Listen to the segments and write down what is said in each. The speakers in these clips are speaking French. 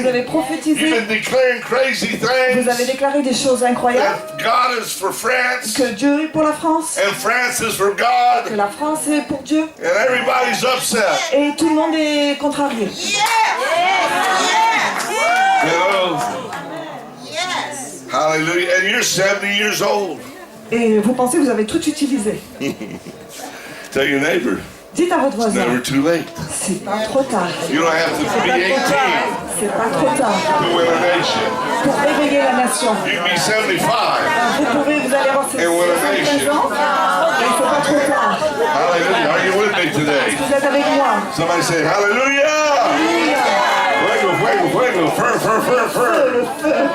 avez prophétisé. You've been declaring crazy things. Vous avez déclaré des choses incroyables. That God is for France. Que Dieu est pour la France. And France is for God. Que la France est pour Dieu. And everybody's upset. Et tout le monde est contrarié. Hello. Hallelujah. And you're 70 years old. Et vous pensez que vous avez tout utilisé. Tell your neighbor. Dites à votre It's voisin. never too late. C'est pas trop tard. You don't have to be 18 C'est pas trop tard. to win a nation. Pour réveiller la nation. You can be 75 Vous allez avoir ces 75 ans. Et il ne faut pas trop tard. Hallelujah. Are you with me today? Vous êtes avec moi. Somebody say hallelujah. Fuego, fuego, fuego. Fur.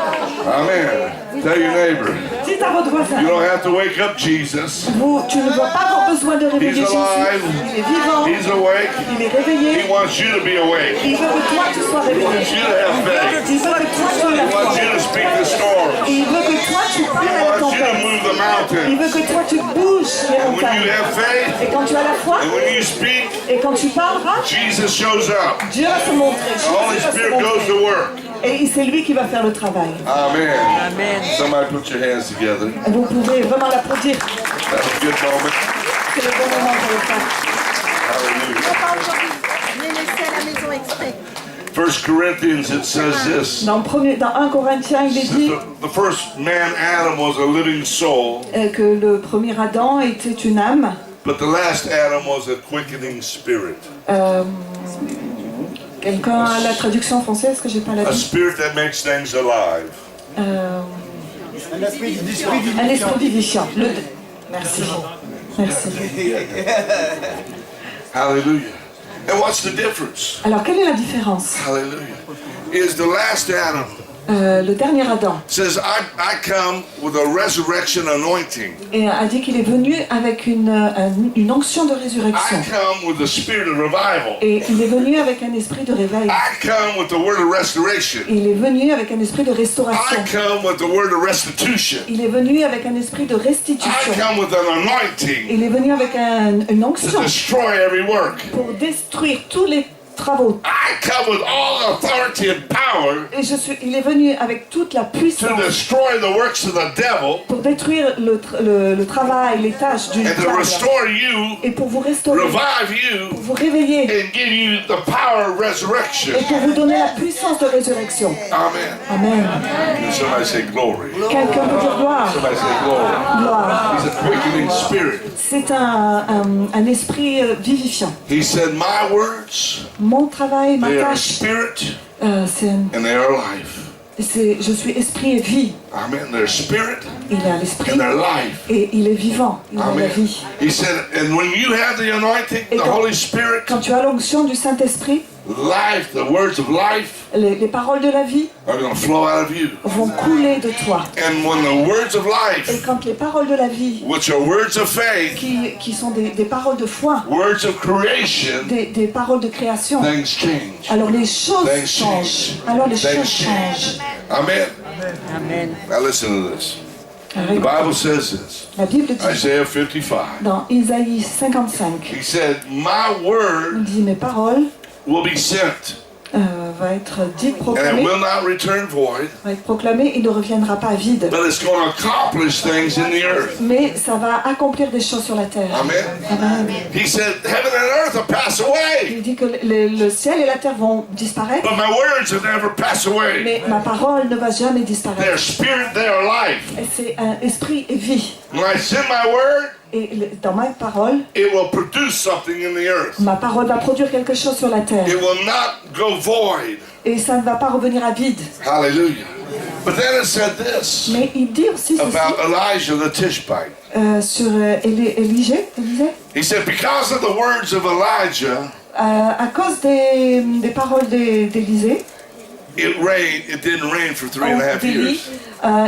Amen. Tell your neighbor. Dites à votre voisin. You don't have to wake up Jesus. Tu ne vas pas avoir besoin de réveiller He's Jésus. alive. Il est vivant. He's awake. Il est réveillé. He wants you to be awake. Il veut que toi tu sois He réveillé. wants you to have faith. Il veut que toi tu aies la He wants foi. you to speak the storm. Et il veut que toi tu parles He à la wants you to tempête. move the Il mountain. veut que toi tu bouges les And when you montagnes. have faith, Et quand tu as la foi, and when you speak, et quand tu parleras, Jesus shows up. Dieu va se montrer. The Holy Jésus va se Spirit goes montrer. to work. Et c'est lui qui va faire le travail. Amen. Somebody put your hands together. Vous pouvez vraiment l'applaudir. That's a good moment. C'est le bon moment pour le faire. Hallelujah. Je l'ai laissé à la maison exprès. 1 Corinthians, it says this. Dans 1 Corinthiens, il est dit The first man, Adam, was a living soul, que le premier Adam était une âme. but the last Adam was a quickening spirit. Quelqu'un a la traduction française que j'ai pas la A vie. spirit that makes things alive. Un esprit vivifiant. Merci. Merci. Hallelujah. And what's the difference? Alors, quelle est la différence? Hallelujah. Is the last Adam Le dernier Adam says, I come with a resurrection anointing. a dit qu'il est venu avec une onction de résurrection. I come with the spirit of revival. Et il est venu avec un esprit de réveil. I come with the word of restoration. Il est venu avec un esprit de restauration. I come with the word of restitution. Il est venu avec un esprit de I restitution. come with an anointing Il est venu avec une to onction destroy every work. pour détruire tous les travaux. I come with all authority and power Et il est venu avec toute la to puissance destroy the works of the devil pour détruire le travail, les tâches du and to diable. restore you, Et pour vous restaurer, revive you, pour vous réveiller and give you the power of resurrection. et pour vous donner la puissance de résurrection. Amen. Amen. And somebody say glory. Quelqu'un peut dire gloire. Somebody say glory. Gloire. He's a quickening spirit. C'est un esprit vivifiant. He said, my words, Mon travail, ma they are tâche, spirit c'est and they are life. je suis esprit et vie. Amen. They're spirit Il a l'esprit and they're life. et il est vivant. Il a la Amen. vie. He said, and when you have the anointing, Et the Holy Spirit, quand tu as l'onction du Saint-Esprit, life, the words of life les paroles de la vie are going to flow out of you. vont couler de toi. And when the words of Et life, quand les paroles de la vie, which are words of faith, qui sont des paroles de foi, words of creation, des paroles de création, things change. alors les choses Things changent. change. Alors les Things choses change. changent. Amen. Amen. Now listen to this. The Bible says this. La Bible dit Isaiah 55. dans Isaïe 55, He said, my il word dit mes paroles will be sent, va être dites, and it proclamées, will not return void, va être proclamé, il ne reviendra pas vide. but it's going to accomplish things in the earth. Mais ça va accomplir des choses sur la terre. Amen. Amen. He said, heaven and earth will pass away, Il dit que le ciel et la terre vont disparaître, but my words will never pass away. mais ma parole ne va jamais They are disparaître. spirit, they are life. Et c'est un esprit et vie. When I send my word, Et dans ma parole, it will produce something in the earth. ma parole va produire quelque chose sur la terre. It will not go void. Et ça ne va pas revenir à vide. Hallelujah. But then it said this Mais il dit aussi ceci about Elijah the Tishbite. sur Élisée. He said, because of the words of Elijah, À cause des paroles d'Élisée, it didn't rain for 3.5 years.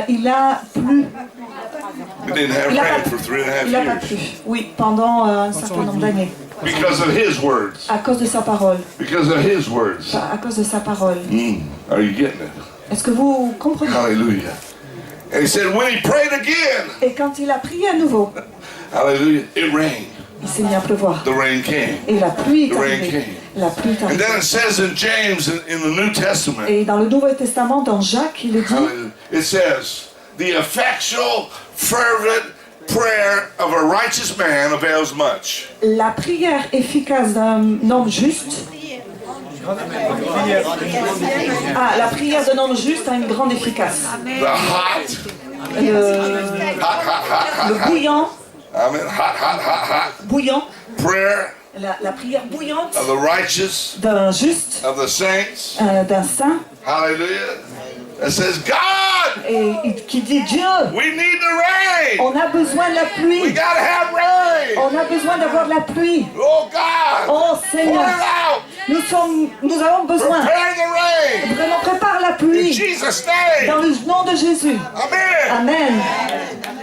il a plu. It didn't have Il a rain pas- for 3.5 Il a pas years. plu. Oui, pendant un certain nombre d'années. Because of his words. À cause de sa parole. Because of his words. À cause de sa parole. Are you getting it? Est-ce que vous comprenez? Hallelujah. And he said, when he prayed again, Et quand il a prié à nouveau, hallelujah, it rained. il s'est mis à pleuvoir. The rain came. Et la pluie est The rain arrivée. came. La pluie est And arrivée. then it says in James in the New Testament, Et dans le Nouveau Testament, dans Jacques, il le dit, it says, the effectual, fervent prayer of a righteous man avails much. la prière efficace d'un homme juste. Ah, la prière d'un homme juste a une grande efficace. The hot, Le bouillant, hot bouillant, prayer la prière bouillante of the righteous, d'un juste, of the saints. d'un saint, Hallelujah. It says, God, qui dit Dieu, we need the rain. on a besoin de la We pluie, gotta have rain. on a besoin d'avoir de la pluie. Oh God, Oh pour Seigneur, it out. nous avons besoin. Prepare the rain. Vraiment, prépare la In pluie Jesus' dans name. le nom de Jésus. Amen. Amen.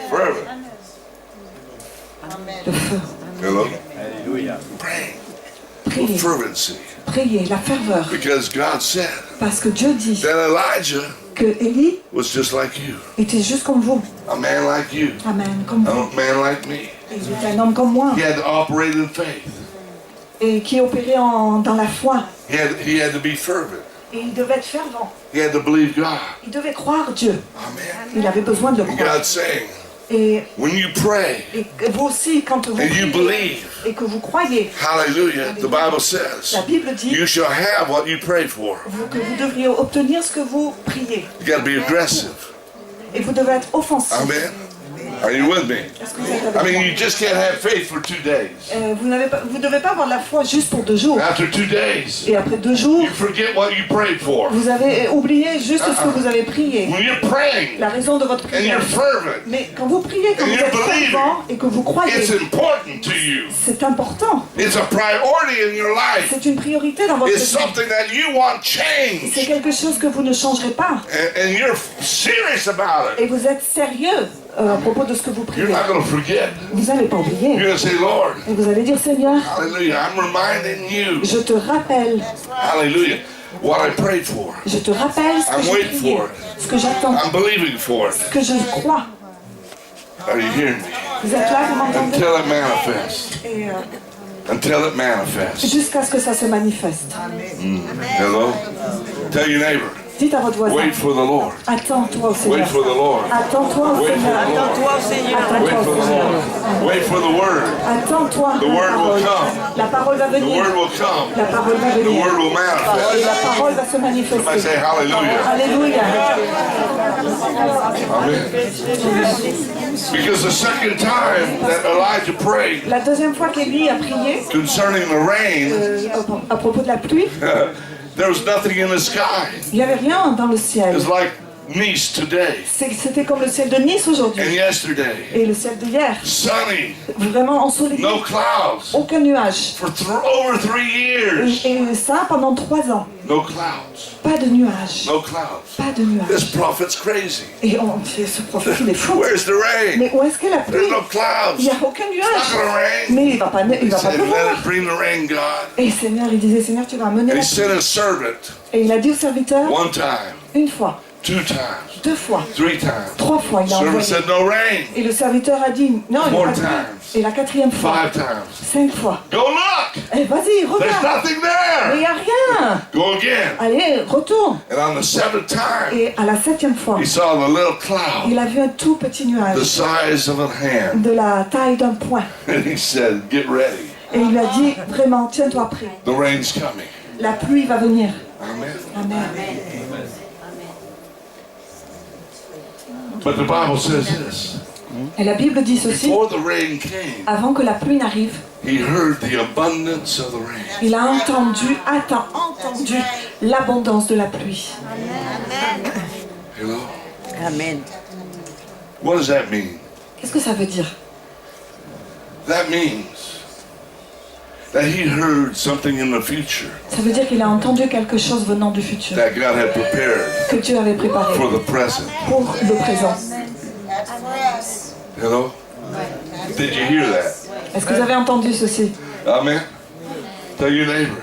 Fervent. Le feu. Hello. Pray. Priez, With fervency. priez, la ferveur. Because God said Parce que Dieu dit that Elijah que Élie was just like you. était juste comme vous. A man like you. Amen, comme A vous. man like me. Et il était un homme comme moi. He had to operate in faith. Et qui opérait dans la foi. He had to be fervent. Et il devait être fervent. He had to believe God. Il devait croire Dieu. Amen. Il avait besoin de le And croire. God's saying, Et, when you pray vous aussi, quand vous and you priez believe, et que vous croyez, hallelujah, the Bible says, la Bible dit you shall have what you pray for. que vous devriez obtenir ce que vous priez. You got to be aggressive. Et vous devez être offensif. Amen. Are you with me? Est-ce que vous êtes I avec mean, moi? you just can't have faith for 2 days. Vous ne devez pas avoir de la foi juste pour 2 jours. After 2 days, Et après 2 jours, you forget what you prayed for. vous avez oublié juste ce que vous avez prié. When you're praying La raison de votre and prière. you're fervent, Mais quand vous priez, quand And vous you êtes believe fervent et que vous croyez, it's important to you. c'est important. It's a priority in your life. C'est une priorité dans votre It's vie. something that you want C'est changed. quelque chose que vous ne changerez pas. And you're serious about it. Et vous êtes sérieux à propos de ce que vous You're priez. not going to forget. Vous n'allez pas You're oublier. going to say, Lord, Et vous allez dire, Seigneur, hallelujah, I'm reminding you, je te rappelle, hallelujah, what I prayed for. je te rappelle ce que I'm j'ai waiting prié, for it. ce que j'attends, I'm believing for it. ce que je crois. Are you hearing me? Vous êtes là, vous m'entendez? Until it manifests. Et Until it manifests. jusqu'à ce que ça se manifeste. Hello? Tell your neighbor, Dites à votre voisin, wait for the Lord. attends-toi au Wait Seigneur. for the Lord. Attends-toi au Wait for Seigneur. the Lord. Attends-toi Wait for au the Seigneur. Lord. Wait for the word. Attends-toi The à la word will parole. come. La parole va The venir. word will come. La parole va The venir. word will Et manifest. la parole va se I say manifester. hallelujah. Alléluia. Amen. Because the second time that Elijah prayed La deuxième fois qu'Élie a prié concerning the rain, à propos de la pluie, there was nothing in the sky. il n'y avait rien dans le ciel. It's like Nice today C'était comme le ciel de Nice aujourd'hui and yesterday. et le ciel d'hier. Sunny, Vraiment ensoleillé. no clouds. Aucun nuage. For over 3 years, Et ça pendant 3 ans. no clouds. Pas de nuages. No clouds. Pas de nuages. This prophet's crazy. Et on dit, ce prophète, il est fou. Where's the rain? Mais où est-ce qu'est la pluie? There's no clouds. Il n'y a aucun It's not gonna nuage. rain. Mais il va pas He said, let pleuvoir. it bring the rain, God. Et Seigneur, il disait, Seigneur, tu vas amener And la he pluie. sent a servant Et il a dit au serviteur, one time, une fois, 2 times, 2 fois, 3 times. 3 fois, il a Servant envoyé. said, no rain. Et le serviteur a dit, non, il n'y a 4 pas de pluie. times. Et la 4e fois, 5 times. 5 fois. Go look. Et vas-y, There's regarde. nothing Mais il there. n'y a rien. Go again. Allez, retourne. And on the 7th time, Et à la 7e fois, he saw the little cloud il a vu un tout petit the nuage size of a hand. de la taille d'un poing. And he said, get ready. Et il lui a dit, vraiment, tiens-toi prêt. The rain's coming. La pluie va venir. Amen. Amen. But the Bible says this. Et la Bible dit ceci, Before the rain came, avant que la pluie n'arrive, he heard the abundance of the rain. il a entendu l'abondance de la pluie. Hello? Amen. What does that mean? Qu'est-ce que ça veut dire? That means that he heard something in the future Ça veut dire qu'il a entendu quelque chose venant du futur, that God had prepared que Dieu avait préparé for the present. pour le présent. Hello? Did you hear that? Est-ce que vous avez entendu ceci? Amen? Tell your neighbor,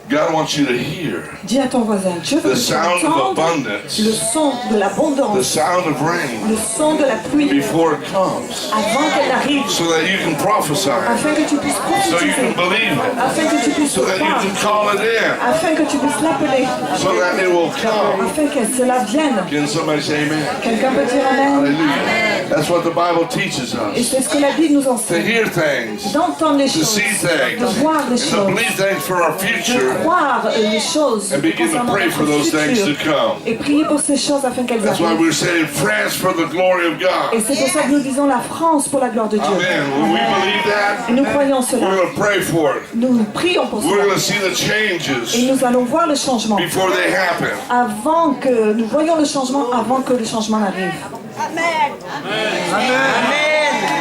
God wants you to hear Dis à ton voisin, Dieu veut the que tu sound of entendes abundance, le son de the l'abondance, sound of rain le son de la pluie before it comes, avant qu'elle arrive, so that you can prophesy, afin que tu puisses so you can prophétiser, believe it, afin que tu puisses so that you croire, can call it in, afin que tu puisses l'appeler, so that it will come. afin que cela vienne. Can somebody say amen? Quelqu'un peut dire Amen? Hallelujah. That's what the Bible teaches Et us. c'est ce que la Bible nous To enseigne, hear things, d'entendre les to choses, see things, de voir les and to choses, believe things for our de future, croire les choses and begin to concernant pray for notre those things to futur, come. et prier pour ces choses afin qu'elles That's why arrivent. we're saying France for the glory of Et God. c'est pour ça que nous disons la France pour la gloire de Dieu. Amen. When we believe Et that, nous croyons we're cela. going to pray for it. Nous prions pour We're cela. going to see the Et changes nous allons voir le changement. before they happen. Avant que nous voyons le changement, avant que le changement n'arrive.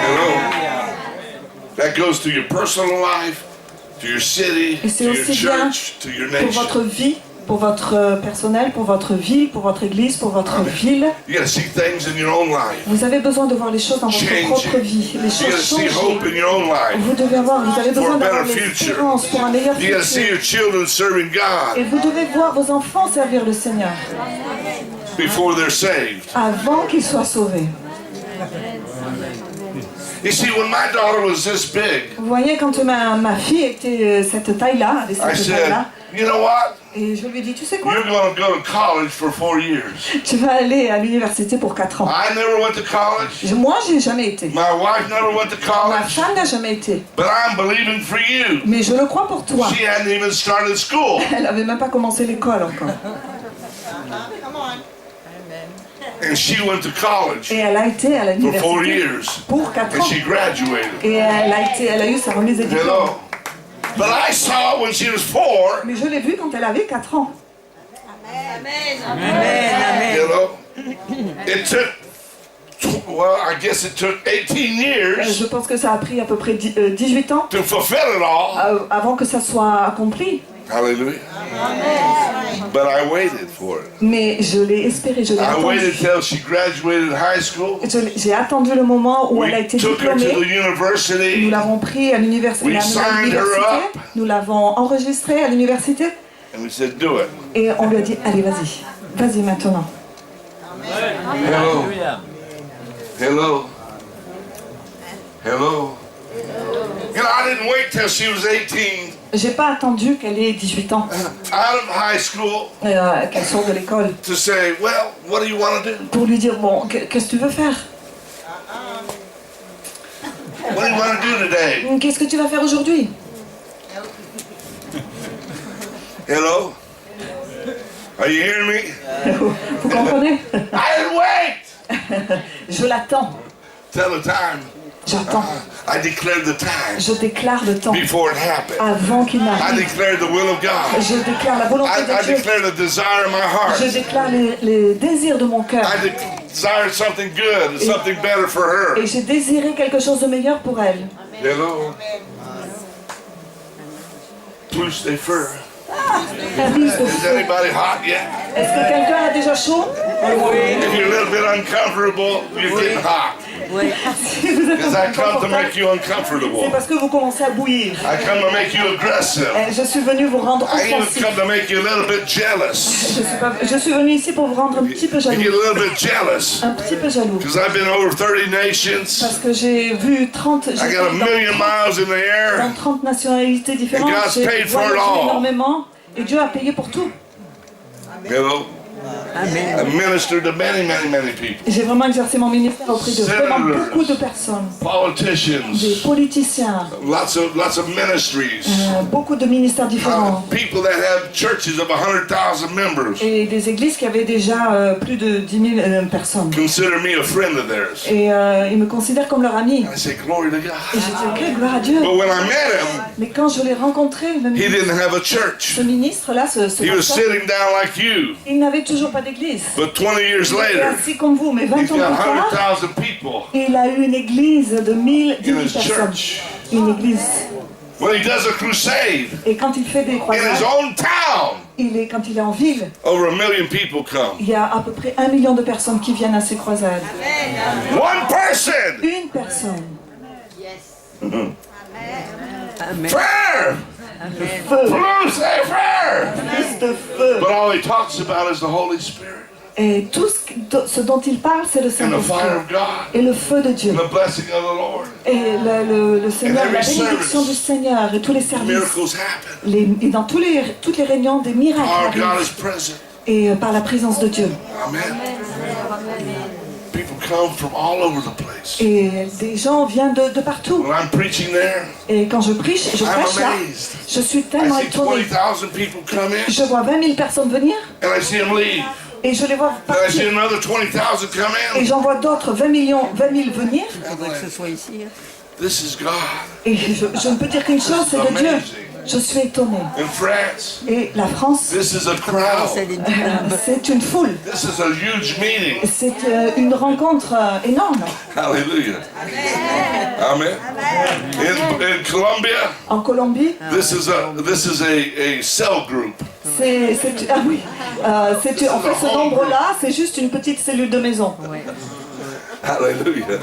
Hello. That goes to your personal life, to your city, Et to c'est your aussi bien church, to your pour nation. votre vie, pour votre personnel, pour votre ville, pour votre église, pour votre ville. You got to see things in your own life. Vous avez besoin de voir les choses dans votre Change. propre vie, les You got to choses see changer. hope in your own life. Vous devez avoir, vous avez For besoin a d'avoir better future. l'espérance pour un meilleur You got to see futur. your children serving Et God vous devez voir vos enfants servir le Seigneur before they're saved. avant qu'ils soient sauvés. You see, when my daughter was this big, Vous voyez, quand ma fille était cette taille-là, avait I cette said, taille-là, you know what? et je lui ai dit, tu sais quoi, You're going to go to college for 4 years. tu vas aller à l'université pour 4 ans. I never went to college. Moi, j'ai jamais été. My wife never went to Ma college. femme n'a jamais été. But I'm believing for you. Mais je le crois pour toi. She hadn't even started school. Elle n'avait même pas commencé l'école encore. And she went to college Et elle a été à for 4 l'université years. pour 4 And ans. she graduated. Et elle a eu sa remise des diplômes. Hello. But I saw when she was 4, Mais je l'ai vue quand elle avait 4 ans. you know, it took, well, I guess it took 18 years Je pense que ça a pris à peu près 18 ans to fulfill it all. avant que ça soit accompli. Hallelujah. But I waited for it. Mais je l'ai espéré, je l'ai I waited attendu. till she graduated high school. J'ai attendu le moment où elle a We été took her to the diplômée. Nous university. l'avons pris à l'université. We signed her up. Nous l'avons enregistrée à l'université. And we said, do it. Et on lui a dit, allez, vas-y. Vas-y maintenant. Hello. Hello. Hello. You know, I didn't wait till she was 18, J'ai pas attendu qu'elle ait 18 ans, out of high school, qu'elle sorte de l'école, to say, well, what do you want to do? pour lui dire, bon, qu'est-ce que tu veux faire? What do you want to do today? Qu'est-ce que tu vas faire aujourd'hui? Hello? Are you hearing me? Vous comprenez? I didn't wait Je l'attends. till the time. J'attends. I declared the time Je déclare le temps before it happened. avant qu'il I n'arrive. declared the will of God. Je déclare la volonté I de Dieu. declared the desire of my Je heart. déclare les désirs de mon cœur. I desired something good and something better for her. Et j'ai désiré quelque chose de meilleur pour elle. Hello? Plus des feux. Plus de Is feu. anybody hot yet? Est-ce que quelqu'un a déjà chaud? If you're a little bit uncomfortable, you're getting hot. Si vous êtes Because I come to make inconfortable, you c'est uncomfortable. parce que vous commencez à bouillir. I come to make you aggressive. Je suis venu vous rendre I even offensif. come to make you a little bit jealous. Je suis venu ici pour vous rendre un petit peu Make you jaloux. a little bit jealous. Un petit peu jaloux. Because I've been over 30 nations. Parce que j'ai vu 30, I got a million miles in the air. dans 30 nationalités différentes. And God's J'ai paid for it voyagé all. énormément. Et Dieu a payé pour tout. Hello? I ministered to many, many, many people. J'ai vraiment exercé mon ministère auprès de vraiment beaucoup de personnes. Des Politicians. politiciens, Lots of ministries. beaucoup de ministères différents. People that have churches of 100,000 members. Et des églises qui avaient déjà plus de 10 000 personnes. Consider me a friend of theirs. Et ils me considèrent comme leur ami. I say, glory to Et God. j'ai dit, ok, gloire à Dieu. But when I met him, Mais quand je l'ai rencontré, he didn't have a church. ce ministre-là, ce He was pasteur, sitting down like you. il n'avait toujours pas d'église. But 20 years Il était later, assis comme vous, mais 20 ans he's plus got tard, 100,000 people il a eu une église de 10 000 in his personnes. church. Une église. When he does a crusade Et quand il fait des in his croisades, own town, quand il est en ville, over 1 million people come. il y a à peu près 1 million de personnes qui viennent à ces croisades. One person! Une personne. Prayer! Feu, Plus fire. plus de feu. But all he talks about is the Holy Spirit Et tout ce dont il parle, c'est le and the Saint-Esprit fire of God et le feu de Dieu. and the blessing of the Lord. Et le Seigneur, And la every bénédiction service. du Seigneur et tous les services. Miracles happen. Et dans toutes les réunions, des miracles Our God arrivent. is present. Et par la présence de Dieu. Amen. People come from all over the place. Et des gens viennent de partout. When I'm preaching there, Et quand je prêche I'm là, amazed. je suis I tellement see étonnée. 20,000 people come in, Je vois 20 000 personnes venir and I see them leave. et je les vois Then I see partir. another 20,000 come Et in. j'en vois d'autres, 20 000 venir. I'm like, Que ce soit ici. this is God. Et je ne peux dire qu'une chose, c'est de Dieu. Je suis étonnée. In France, Et la France, this is a crowd. C'est des dizaines. c'est une foule. This is a huge meeting. C'est une rencontre énorme. Hallelujah. Amen. In Colombia, En Colombie, this is a cell group. ah oui, en fait ce nombre-là, c'est juste une petite cellule de maison. Hallelujah.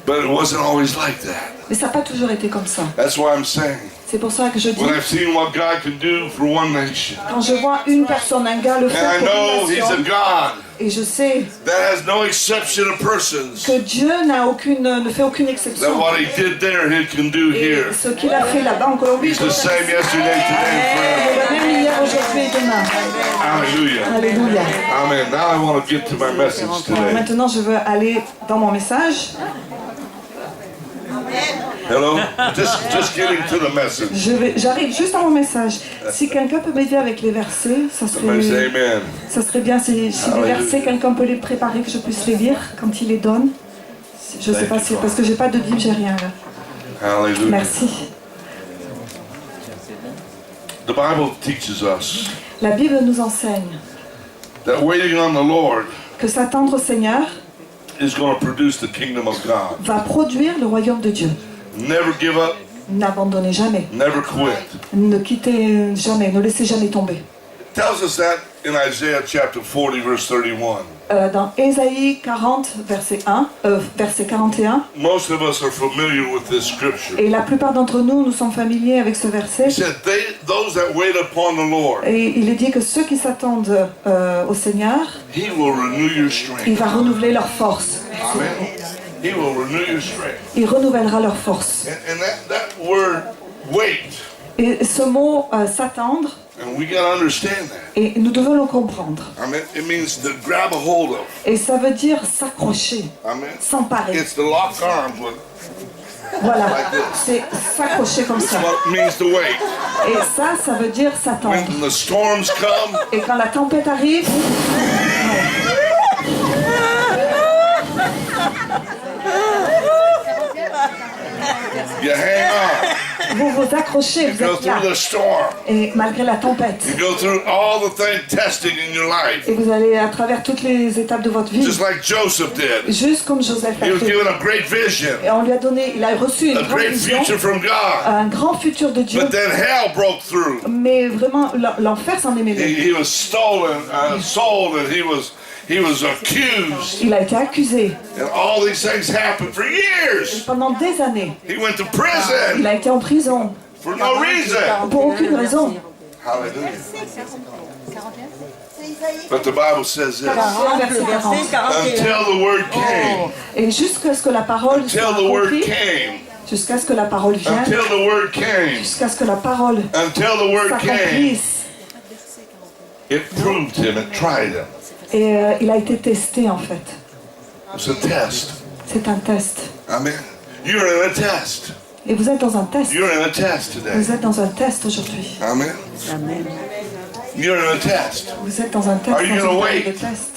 But it wasn't always like that. Mais ça n'a pas toujours été comme ça. That's why I'm saying, C'est pour ça que je dis, when I've seen what God can do for one nation, quand je vois une personne, un gars le and faire I pour know une He's a nation, God et je sais that has no exception of persons, que Dieu ne fait aucune that exception. what He did there, He can do Et here. ce qu'il a fait là-bas en Colombie, He's the same yesterday, today, and c'est forever. le même hier, aujourd'hui et demain. Hallelujah. Alléluia. Amen. Now I want to get to my message Alors today. maintenant, je veux aller dans mon message. Hello? Just getting to the message. J'arrive juste à mon message. Si quelqu'un peut m'aider avec les versets, Somebody say amen. ça serait bien si les versets, quelqu'un peut les préparer, que je puisse les lire quand il les donne. Je ne sais pas si, parce que j'ai pas de Bible, j'ai rien là. Hallelujah. Merci. The Bible teaches us La Bible nous enseigne that waiting on the Lord que s'attendre au Seigneur is going to produce the kingdom of God. va produire le royaume de Dieu. Never give up, N'abandonnez jamais, never quit. ne quittez jamais, ne laissez jamais tomber. It tells us that in Isaiah chapter 40, verse 31. Dans Ésaïe 40, verset 41, Most of us are familiar with this scripture. et la plupart d'entre nous, nous sommes familiers avec ce verset. He said, those that wait upon the Lord, Et il est dit que ceux qui s'attendent au Seigneur, He will renew your il strength. va renouveler leur force. Amen. He will renew your strength. Il renouvellera leur force. And that word, wait, Et ce mot s'attendre, and we got to understand that. et nous devons le comprendre. Amen. It means to grab a hold of. Et ça veut dire s'accrocher, Amen. s'emparer. It's to lock arms with. Voilà, c'est s'accrocher comme ça. What it means to wait. Et ça veut dire s'attendre. When the storms come, Et quand la tempête arrive, you hang on. vous vous accrochez, You vous go êtes là. through the storm. Et malgré la tempête. You go through all the testing in your life. Et vous allez à travers toutes les étapes de votre vie. Just like Joseph did. Juste comme Joseph He a was fait. given a great vision, Et on lui a donné, il a reçu une a grande great vision, future from God. un grand futur de Dieu. But then hell broke through. Mais vraiment, l'enfer s'en est mêlé. He was stolen, sold, and he was accused. Il a été accusé And all these things happened for years. pendant des années. He went to Il prison a été en prison for no reason. pour aucune raison. Hallelujah. But the Bible says this. 41, verset 40. Verset 41. Until the word came. Et jusqu'à ce que la parole soit Until the word accomplie, came. jusqu'à ce que la parole vienne, Until the word came. jusqu'à ce que la parole Until the word came. s'accomplisse. It proved him. It tried him. Et il a été testé en fait. It's a test. C'est un test. Amen. You're in a test. Et vous êtes dans un test. You're in a test today. Vous êtes dans un test aujourd'hui. Amen. Amen. You're in a test Vous êtes dans un test, Are you dans gonna une période wait? de test.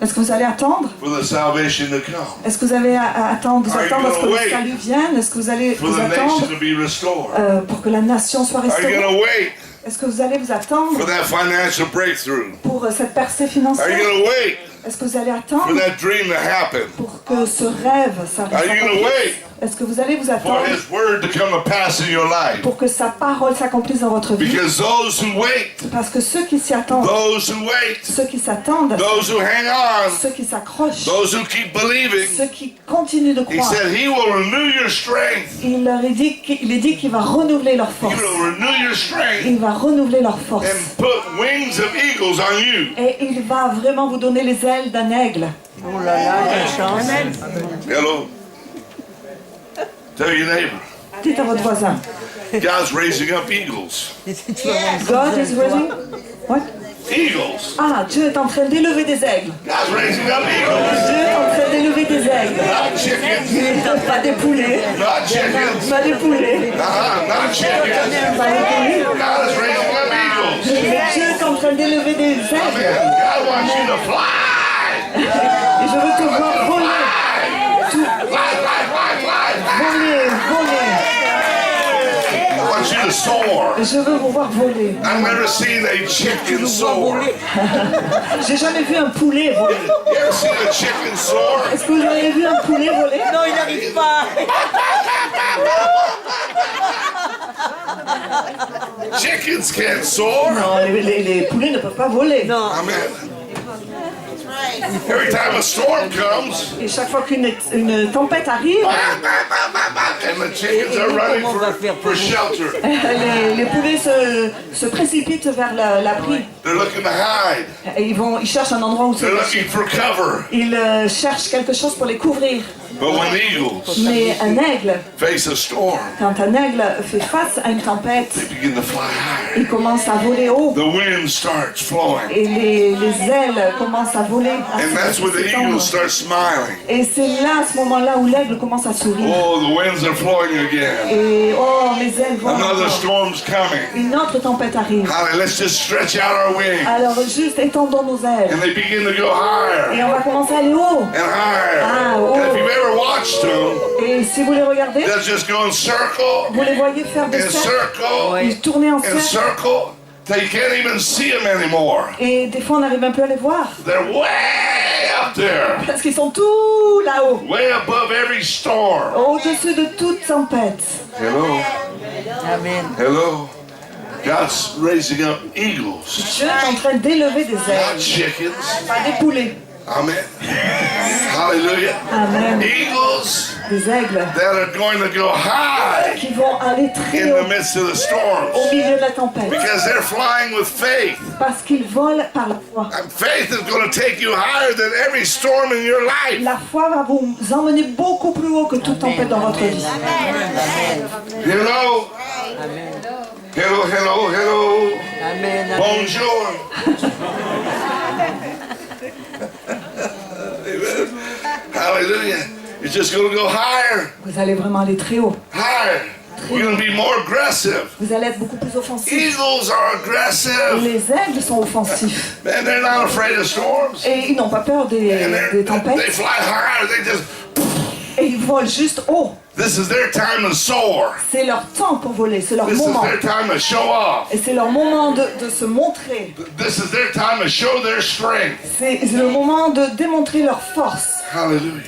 Est-ce que vous allez attendre? for the salvation to come, Est-ce que vous allez attendre, Are you attendre à ce que gonna le wait? salut vienne? Est-ce que vous allez for vous the attendre nation to be restored. pour que la nation soit Are you restaurée? going to wait Est-ce que vous allez vous attendre for that financial breakthrough? pour cette percée Are you financière? going to wait Est-ce que vous allez for attendre that dream to happen? pour que ce rêve Are you going to s'accomplisse? wait Est-ce que vous allez vous for attendre His word to come to pass in your life? pour que sa parole s'accomplisse dans votre vie? Because those who wait, Parce que ceux qui s'y attendent, those ceux qui s'attendent, who hang on, ceux qui s'accrochent, those who keep believing, ceux qui continuent de He croire, said He will renew your strength. il est dit qu'il va renouveler leur He force. will renew your strength Il va renouveler leur force. and put wings of eagles on you. Et il va vraiment vous donner les ailes d'un aigle. Oh là là, quelle chance. Hello. Tell your neighbor, Dites à votre voisin. God's raising up eagles. God is raising... What? Eagles. Ah, Dieu est en train d'élever des aigles. God's raising up eagles. Dieu est en train d'élever des aigles. Not chickens. Pas des poulets. Not chickens. Pas des poulets. Not chickens. Pas des poulets. God is raising up eagles. Mais Dieu est en train d'élever des aigles. Amen. God wants you to fly. Et je veux te voir voler. Voler, voler. I want you to soar. Je veux vous voir voler. I've never seen a chicken soar. You J'ai jamais vu un poulet voler. ever seen a chicken soar? Est-ce que vous avez vu un poulet voler? Non, il n'arrive pas. Chickens can't soar. Non, les poulets ne peuvent pas voler. Non. Amen. Every time a storm comes, Et chaque fois qu'une tempête arrive, and the chickens are running for shelter. les poulets se précipitent vers l'abri. They're looking to hide. Et ils cherchent un endroit où se They're cacher. looking for cover. Ils cherchent quelque chose pour les couvrir. But when eagles Mais un aigle, face a storm, quand un aigle fait face à une tempête, they begin to fly higher. il commence à voler haut. The wind starts flowing. Et les ailes commencent à voler. And that's when the eagle starts smiling. Et c'est là, à ce moment-là, où l'aigle commence à sourire. Oh, the winds are flowing again. Et oh, les ailes volent Another encore. storm's coming. Une autre tempête arrive. Holly, let's just stretch out our wings. Alors juste étendons nos ailes. And they begin to go Et higher on va commencer à aller haut. and higher. Ah, oh. And if you've ever watched them, Et si vous les regardez, they'll just go in circle, vous les voyez faire des in cercles, circle, ils tournent en in cercle. circle, till you can't even see them anymore. Et des fois, on n'arrive même plus à les voir. They're way up there, Parce qu'ils sont tout là-haut, way above every storm. au-dessus de toute tempête. Hello, Amen. hello. God's raising up eagles, Dieu est en train d'élever des not ailes, chickens. pas des poulets. Amen. Hallelujah. Amen. Eagles Des aigles that are going to go high qui vont aller très in haut the midst of the storms au milieu de la tempête. because they're flying with faith. Parce qu'ils volent par la foi. And faith is going to take you higher than every storm in your life. La foi va vous emmener beaucoup plus haut que toute tempête dans votre vie. Hello. Hello, hello, hello. Amen. Amen. Bonjour. Amen. Hallelujah. You're just going to go higher, Vous allez vraiment aller très haut. higher. You're going to be more aggressive. Vous allez être beaucoup plus offensif. Eagles are aggressive. Les aigles sont offensifs. Man, they're not afraid of storms. Et ils n'ont pas peur And des they tempêtes. fly higher. They just. Et ils volent juste haut. This is their time to soar. C'est leur temps pour voler. C'est leur This is moment. their time to show off. Et c'est leur moment de se montrer. This is their time to show their strength. C'est le moment de démontrer leur force. Hallelujah.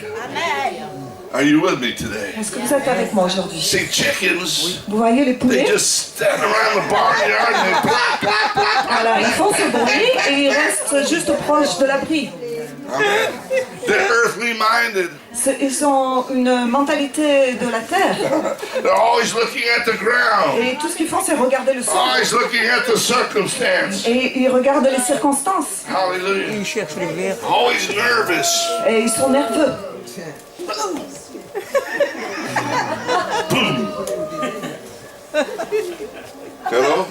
Are you with me today? Est-ce que vous êtes avec moi aujourd'hui? See, chickens, Vous voyez les they poulets? just stand around the barnyard and they plop, plop, plop. Voilà, ils font ce bruit et ils restent juste proches de l'abri. Amen. They're earthly minded. Ils ont une mentalité de la terre. They're always looking at the ground, Et tout ce qu'ils font, c'est regarder le sol. always looking at the circumstance. Et ils regardent les circonstances. Hallelujah. Il cherche les verres. Always nervous. Et ils sont nerveux. Hello?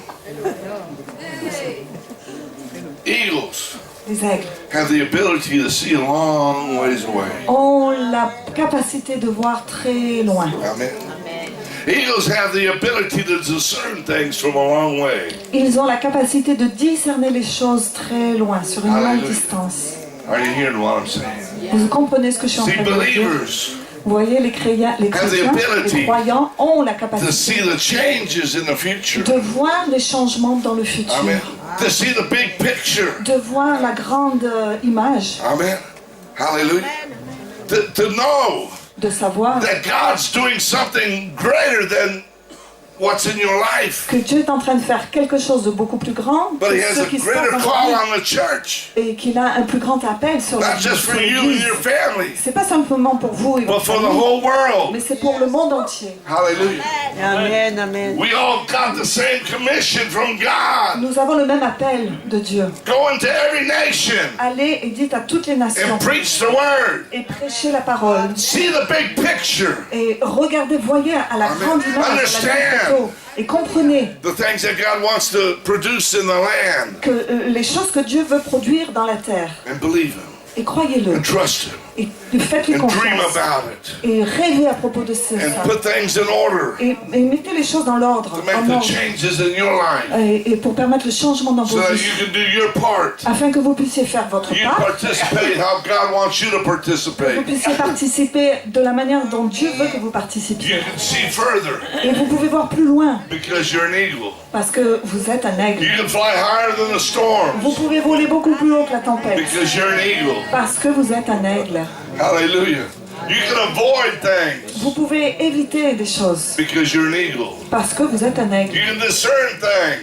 Eagles Les aigles have the ability to see a long ways away. ont la capacité de voir très loin. Amen. Eagles have the ability to discern things from a long way. Ils ont la capacité de discerner les choses très loin, sur une longue Hallelujah. distance. Are you hearing what I'm saying? Vous comprenez ce que je suis en See, train de vous dire? believers Vous voyez, les chrétiens, les croyants ont la to capacité see the changes in the future. de voir les changements dans le futur, Amen. To see the big picture. de voir la grande image, Amen. Hallelujah. To know de savoir that God's doing something greater than what's in your life. que Dieu est en train de faire quelque chose de beaucoup plus grand But He que has ce a qui se passe greater dans call notre vie, on the church. et qu'il a un plus grand appel sur Not just for you and l'Église. your family, C'est pas simplement pour vous et but votre for the famille, whole world. mais c'est pour le monde entier. Hallelujah. Amen, amen. We all got the same commission from God. Nous avons le même appel de Dieu. Go into every nation Allez et dites à toutes les nations and preach the word. et prêchez la parole. See the big picture. Et regardez, voyez à la grande image, à la Understand. grande photo. Et comprenez The things that God wants to produce in the land. que les choses que Dieu veut produire dans la terre. And believe Him. Et croyez-le. And trust Him. Et faites-lui And dream confiance. about it. Et rêvez à propos de ça. And put things in order Et mettez les choses dans l'ordre. to make en the ordre. changes in your life. Et pour permettre le changement dans So vos that vies. you can do your part. Afin que vous puissiez faire votre You part. participate how God wants you to Vous participate. puissiez participer de la manière dont Dieu veut que vous You participiez. can see further Et vous pouvez voir plus loin. because you're an eagle. Parce que vous êtes un aigle. You can fly higher than the storm Vous pouvez voler beaucoup plus haut que la tempête. because you're an eagle. Parce que vous êtes un aigle. Hallelujah. You can avoid things Vous pouvez éviter des choses. because you're an eagle. Parce que vous êtes un aigle. You can discern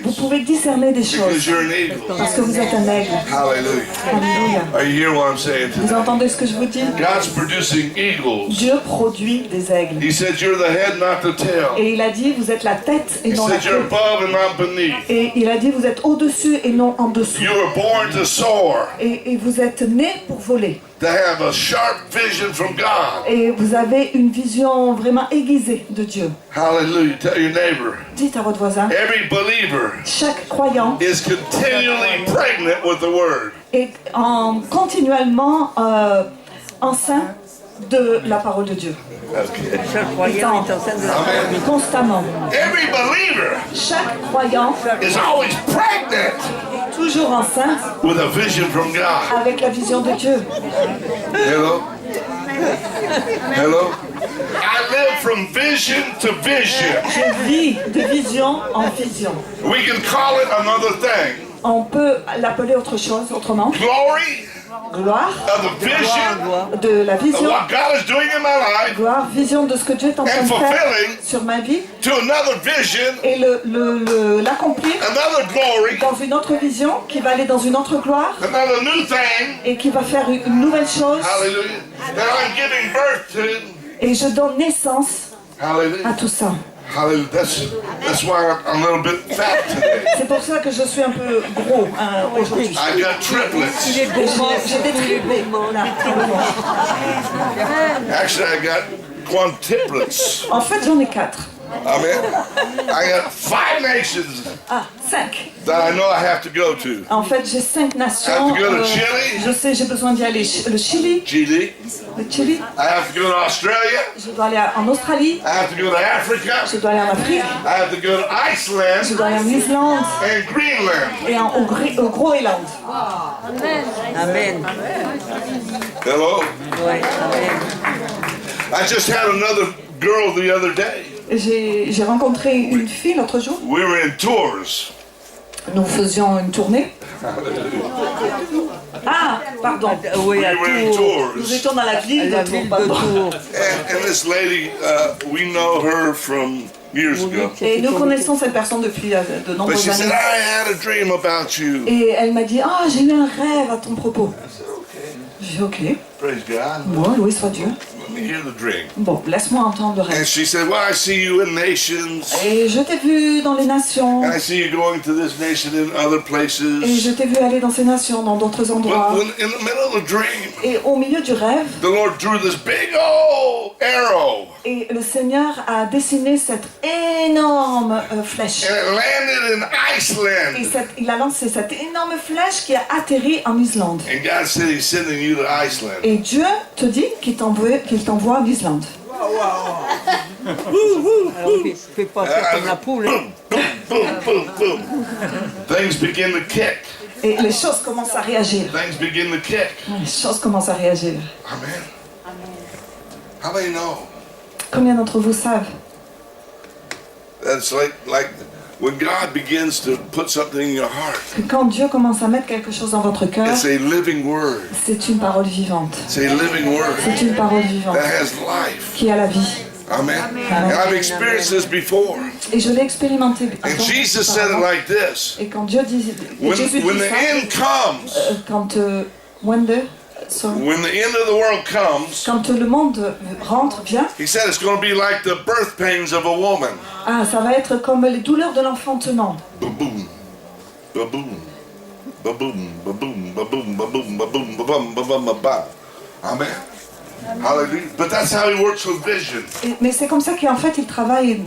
Vous things pouvez discerner des because choses. you're an eagle. Parce que vous êtes un aigle. Hallelujah. Alléluia. Are you hearing what I'm saying Vous today? entendez ce que je vous dis? God's producing eagles. Dieu produit des aigles. He said you're the head, not the tail. Et il a dit, vous êtes la tête et He non la said you're queue. above and not beneath. Et il a dit, vous êtes au-dessus et non en dessous. You were born to soar, Et vous êtes né pour voler. to have a sharp vision from God. Et vous avez une vision vraiment aiguisée de Dieu. Hallelujah. Tell your neighbor. Dites à votre voisin, Every believer chaque croyant is continually pregnant with the word. est continuellement enceint de la parole de Dieu. Okay. Chaque croyant est enceinte de la Amen. Constamment. Every believer Chaque croyant is always pregnant est toujours enceinte with a vision from God. avec la vision de Dieu. Hello? Hello? I live from vision to vision. Je vis de vision en vision. We can call it another thing. On peut l'appeler autre chose, autrement. Glory Gloire of the vision de la of vision. what God is doing in my life Gloire, vision de ce que Dieu est en train de faire sur ma vie. to another vision, Et l'accomplir another glory, dans une autre vision qui va aller dans une autre gloire another new thing. et qui va faire une nouvelle chose. Hallelujah. That I'm giving birth to. Et je donne naissance à Hallelujah. tout ça. Hallelujah. That's why I'm a little bit fat today. C'est pour ça que je suis un peu gros aujourd'hui. I got triplets. J'ai des triplés. Là. Actually, I got quintuplets. En fait, j'en ai 4. Amen. I got 5 nations Ah, 5. that I know I have to go to. En fait, j'ai 5 nations. I have to go to Chile. Je sais, j'ai besoin d'y aller. Le Chili, Chile. le Chili. I have to go to Australia. Je dois aller en Australie. I have to go to Africa. Je dois aller en Afrique. I have to go to Je Iceland dois aller en Islande and Greenland. et au Groenland. Amen. Hello. Ouais, amen. I just had another girl the other day. J'ai rencontré une fille l'autre jour. We were in tours. Nous faisions une tournée. Ah, pardon. Oui, We à were in Tours. Nous tours. étions dans la ville La de ville Tours. de Pardon. Tours. And this lady, we know her from years ago. Et nous connaissons cette personne depuis de But nombreuses she said, années. I had a dream about you. Et elle m'a dit, ah, j'ai eu un rêve à ton propos. J'ai dit, ok. Praise God. Bon, loué soit Dieu. Let me hear the dream. Bon, laisse-moi entendre le And rêve. she said, well, I see you in nations. Et je t'ai vu dans les nations. And I see you going to this nation and other Et places. je t'ai vu aller dans ces nations, dans d'autres endroits. But when in the middle of the dream, Et au milieu du rêve, the Lord drew this big old arrow. et le Seigneur a dessiné cette énorme flèche. And it landed in Et Iceland. il a lancé cette énorme flèche qui a atterri en Islande. And God said he's sending you to Iceland. Et Dieu te dit qu'il t'envoie en Islande. Alors, fais pas ça comme la poule. Hein. Boom, boom, boom, boom. Things begin to kick. Et les choses commencent à réagir. Things begin to kick. Les choses commencent à réagir. Amen. How many know? Combien d'entre vous savent? That's like when God begins to put something in your heart, Que quand Dieu commence à mettre quelque chose dans votre cœur, it's a living word. c'est une parole vivante. It's a living word C'est une parole vivante that has life. qui a la vie. Amen. And I've experienced this before. Et je l'ai expérimenté. And Jesus said it like this. Et quand Dieu dit, Jésus When dit the ça, end comes, quand when the end of the world comes, quand le monde rentre, vient, he said it's going to be like the birth pains of a woman. ça va être comme les douleurs de l'enfantement. Ba-boom, ba-boom, ba-boom, ba-boom, ba-boom, ba-boom, ba-boom, ba-boom, ba-boom, ba-boom. Amen. Hallelujah. But that's how he works with vision. Mais c'est comme ça qu'en fait il travaille